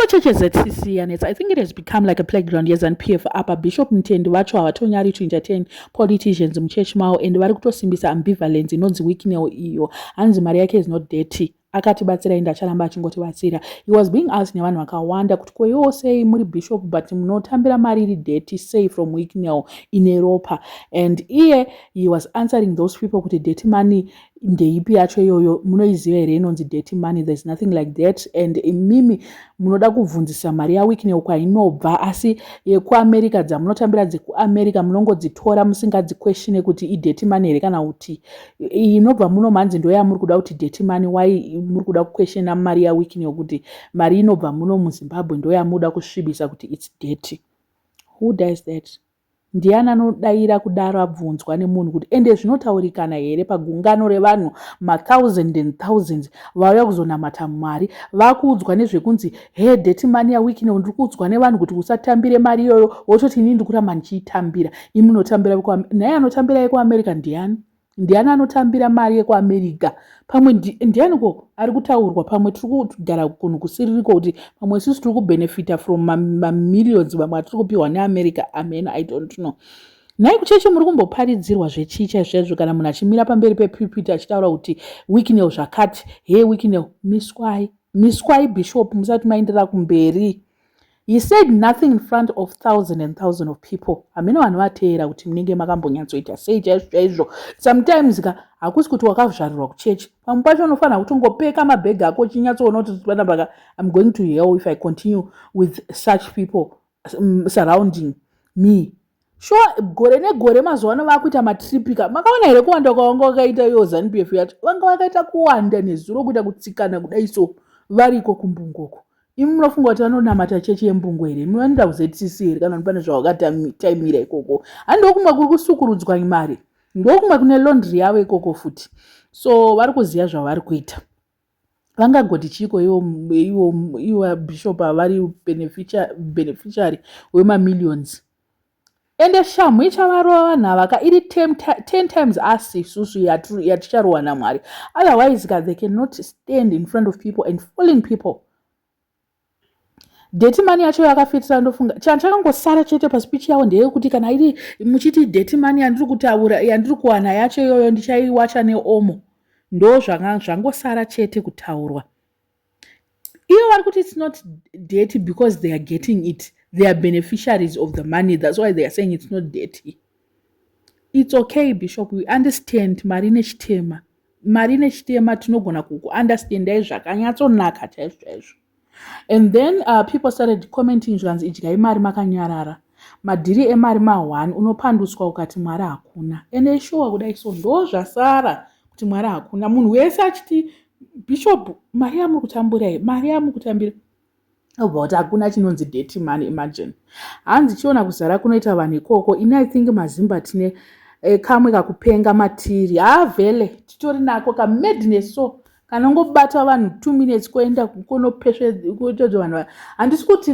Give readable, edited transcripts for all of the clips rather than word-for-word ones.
also churches at CC, and I think it has become like a playground. Yes, and PF apa Bishop Mtendi vacho havatonyari to entertain politicians muchurch mao, and vari kutosimbisa ambivalence inonzi weakness iyo, hanzi mari yake is not dirty. Akatibatsira enda acharamba achingotibatsira. He was being asked nevanhu vakawanda kuti koiwo sei muri bishop but munotambira mari iri dirty sei from weakness ine ropa, and he was answering those people kuti dirty money ndeipi yacho iyoyo, munoiziva here inonzi dirty money, there's nothing like that. And imimi munoda kubvunzisa mari yaweakness kwainobva, asi yekuamerica dzamunotambira dzekuamerica munongodzitora musingadziquestione kuti idirty money here kana kuti inobva muno manzi ndo yamuri kuda kuti dirty money. Why muri kuda kuquestiona mari yaweakness kuti mari inobva muno muZimbabwe ndo yamuda kusvibisa kuti it's dirty? Who does that? Ndiani anodaira kudaro abvunzwa nemunhu kuti ende zvinotaurikana here pagungano revanhu ma-thousands and thousands vauya kuzonamata Mwari, vakuudzwa nezvekunzi he dirty money yaweakness, ndiri kuudzwa nevanhu kuti usatambire mari iyoyo, wototi inini ndikuramba ndichiitambira. Imi munotambira naye anotambira yekuamerica ndiani? Ndiani anotambira mari yekuamerica? Pamwe ndiani ko ari kutaurwa? Pamwe tiri kugara kunhu kusiririko kuti pamwe isusu tiri kubenefita from mamillions vamwe atiri kupiwa neamerica. Amen, I don't know. Nai kuchechi muri kumboparidzirwa zvechicha izvezvo kana munhu achimira pamberi pepulpit achitaura kuti weakness zvakati, he weakness, miswai bishop musati maenderera kumberi. He said nothing in front of thousands and thousands of people. Hameno vanhu vateera kuti munenge makambonyatsoita sei chaizvo. Sometimes hakusi kuti wakazvarirwa kuchechi, pamwe pacho unofanira kutongopeka mabhegi ako uchinyatsoona kuti panapa I'm going to hell if I continue with such people surrounding me. Sure, gore negore mazuva ano vakuita matripika. Makaona here kuwanda kwavanga wakaita iyo ZANU-PF yacho, vanga wakaita kuwanda nezuro kuita kutsikana kudai so variko kumbungoko. Imi munofunga kuti vanonamata chechi yembungo here? Munoenda kuZCC here kana pane zvawakataimira ikoko? Handokumwe kuri kusukurudzwa mari, ndokumwe kune laundry yavo ikoko futi. So vari kuziva zvavari kuita. Vangangoti chiko iwo bishop avari beneficiary wema-millions. Ende shamu ichavarova vanhu ava iri 10 times asi isusu yaticharohwa naMwari. Otherwise they cannot stand in front of people and fooling people. Dirty money yacho yakafitira ndofunga chakangosara chete paspeech yavo ndeyekuti kana iri muchiti dirty money yandiri kutaura yandiri kuwana yacho iyoyo ndichaiwacha neomo, ndo zvangosara chete kutaurwa. Ivo vari kuti it's not dirty because they are getting it. They are beneficiaries of the money. That's why they are saying it's not dirty. It's okay, Bishop. We understand. Marine chitema tinogona kuku-understandai zvakanyatsonaka chaizvo. And then people started commenting zvanzi idyai mari makanyarara. Madhiri emari ma1 unopanduswa ukati Mwari hakuna. Ende sure kudai so ndo zvasara kuti Mwari hakuna. Munhu wese achiti Bishop mari yamukutambira about hakuna chinonzi dirty money. Imagine hanzi chiona kuzara kunoita vanhu ikoko. Ini I think mazimba tine kamwe kakupenga matiri vhele titori nako kamadness so kana ngobata vanhu 2 minutes kuenda kunopesvedza vanhu. Handisi kuti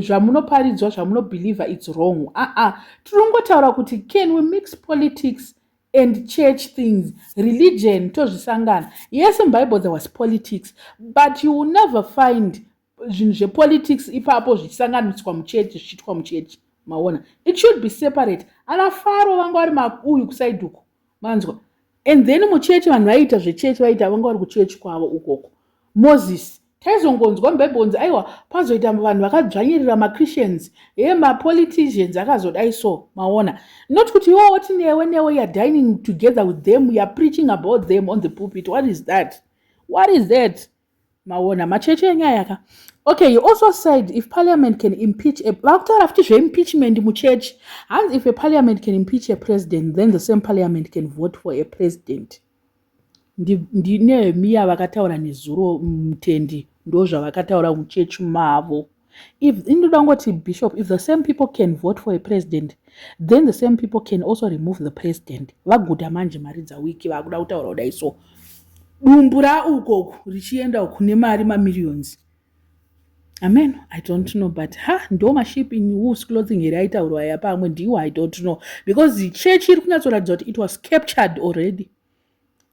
zvamunoparidzwa zvamunobelieve it's wrong. Tirongotaura kuti can we mix politics and church things, religion tozvisangana? Yes, in Bible there was politics, but you will never find politics ipapo zvichisanganiswa muchechi zvichiitwa muchechi. Maona, it should be separate. Ana Faro vanga vari makuyu kuside uko manzwa, and then muchechi vanhu vaita zvechechi vaita vanga vari kuchechi kwavo ukoko. Moses taizongonzwa mubhaibhonzi aiwa pazoita vanhu vakadzvanyirira maChristians mapoliticians akazodai so. Maona, not kuti iwo oti newe you are dining together with them, you are preaching about them on the pulpit. What is that? Maona, machechi enyaya yaka. Okay, you also said if parliament can impeach impeachment muchechi, and if a parliament can impeach a president, then the same parliament can vote for a president. Nehemiya vakataura nezuro Mutendi ndo zvavakataura muchechi mavo. If indodangoti Bishop, if the same people can vote for a president, then the same people can also remove the president. Vaguta manje mari dzawiki vakuda kutaura kudai so. Dumbura ukoko richienda kune mari ma-millions. Amen, I don't know, but ndo maship in wolf's clothing here aitaurwa ya pamwe ndiwo I don't know, because the church iri kunyatsoratidza kuti it was captured already.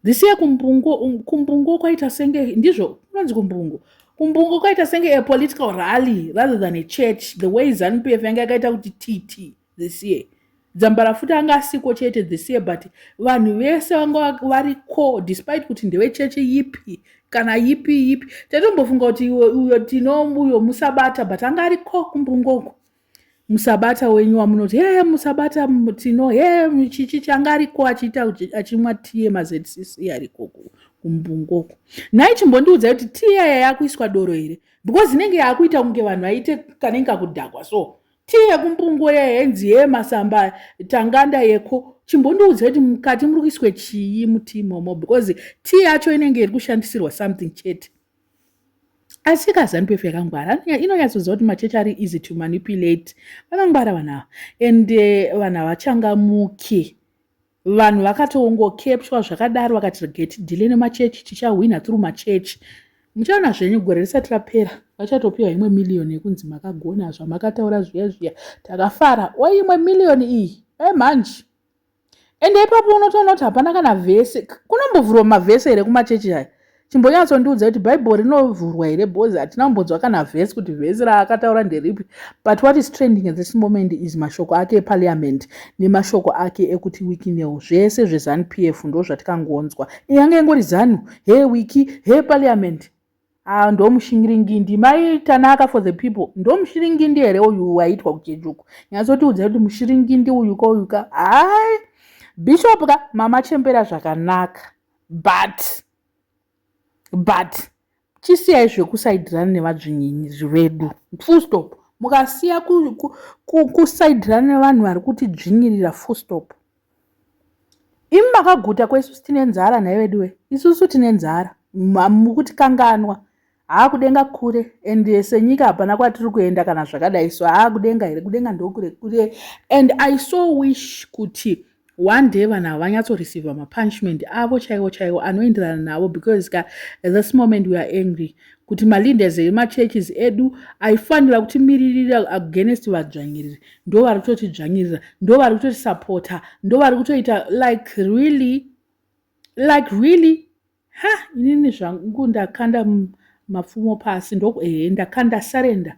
This year kumbungo kwaita senge ndizvo kunonzi kumbungo kumbungo kwaita senge a political rally rather than a church, the way ZANU-PF yanga yakaita kuti TT this year. Dzambara futi anga asiko chete this year, but vanhu vese vanga variko despite kuti ndewechechi yipi kana yipi tatombofunga kuti uyo tino uyo musabata, but anga ariko kumbungoko musabata wenyu wamunoti musabata tino chichi changa ariko achiita achimwa tiye maZCC ariko kumbungoko. Nhai chimbondiudza kuti tiya yakuiswa doro here, because inenge yakuita kunge vanhu vaite kanenge kakudhakwa. So tiye kumbungo yenzi masamba tanganda yeko, chimbondiudza kuti mukati muri kuiswe chii mutimomo, because tiye yacho inenge iri kushandisirwa something chete. Asi ZANU-PF yakangwara, inonyatsoziva kuti machechi ari easy to manipulate. Vakangwara vanhu and vanhu havachangamuki. Vanhu vakatongokepshwa zvakadaro vakati get delay nemachechi tichahwina through machechi. Muchaona zvenyu gore risati rapera vachatopiwa imwe milioni yekunzi makagona zvamakataura zviya takafara imwe milioni iyi manje. Ende ipapo unotoona kuti hapana kana vhese, kunombovhurwa mavhese here kumachechi aya. Chimbonyatsondiudza kuti bhaibheri rinovhurwa here, bhozi hatina kumbonzwa kana vhesi kuti vhesi raakataura nderipi. But what is trending at this moment is mashoko ake eparliament nemashoko ake ekuti wiki newo. Zvese zveZANU-PF ndo zvatikangonzwa. Yange ingori ZANU, wiki, parliament. Ndo mushingiringindi, mai Tanaka for the people. Ndo mushiringindi here uyu waitwa kuchejuku. Nyatsotiudza kuti mushiringindi uyu koyuka. Bishop ka mama chembera zvakanaka. But chisiyai zvekusaidirana nevadzvinyinyi zvedu. Full stop. Mukasiya kusaidirana nevanhu vari kutidzvinyirira full stop. Imi makaguta kwesu tine nzara nhaye weduwe. Isusu tine nzara. Mukuti kanganwa. Kudenga kure. And senyika hapana kwatiri kuenda kana zvakadai. So kudenga here. Kudenga ndokure kure. And I so wish kuti one day vanhu havanyatso receive punishment avo chaiwo anoenderana navo, because at this moment we are angry kuti malinders emachurches edu aifanira kuti miririra against vadzvanyiriri. Ndo vari kutotidzvanyirira, ndo vari kutotisapota, ndo vari kutoita like really inini zvangu ndakanda mapfumo pasi ndakanda surrender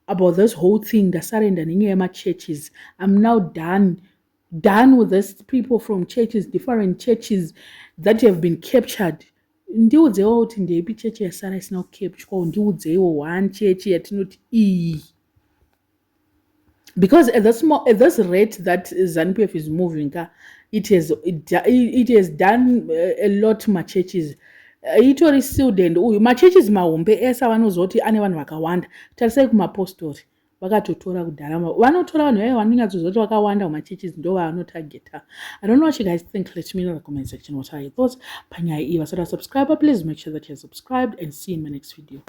about this whole thing. Ndasurrender nenyaya yemachurches. I'm now done with these people from churches, different churches that have been captured. Ndiudzewo kuti ndeipi chechi yasara isina kukepchwa, ndiudzewo one church yatinoti iyi. Because at this rate that ZANU-PF is moving, it has done a lot to churches. Itori student uyu machurches mahombe esa vanozoti ane vanhu vakawanda. Tarisai kumapostori vakatotora kudhara, vanotora vanhu vanonyatsozoti vakawanda mumachurches ndo vaanotargeta. I don't know what you guys think. Let me know in the comment section what are your thoughts panyaya iyi. Vasati subscribe, please make sure that you're subscribed, and see you in my next video.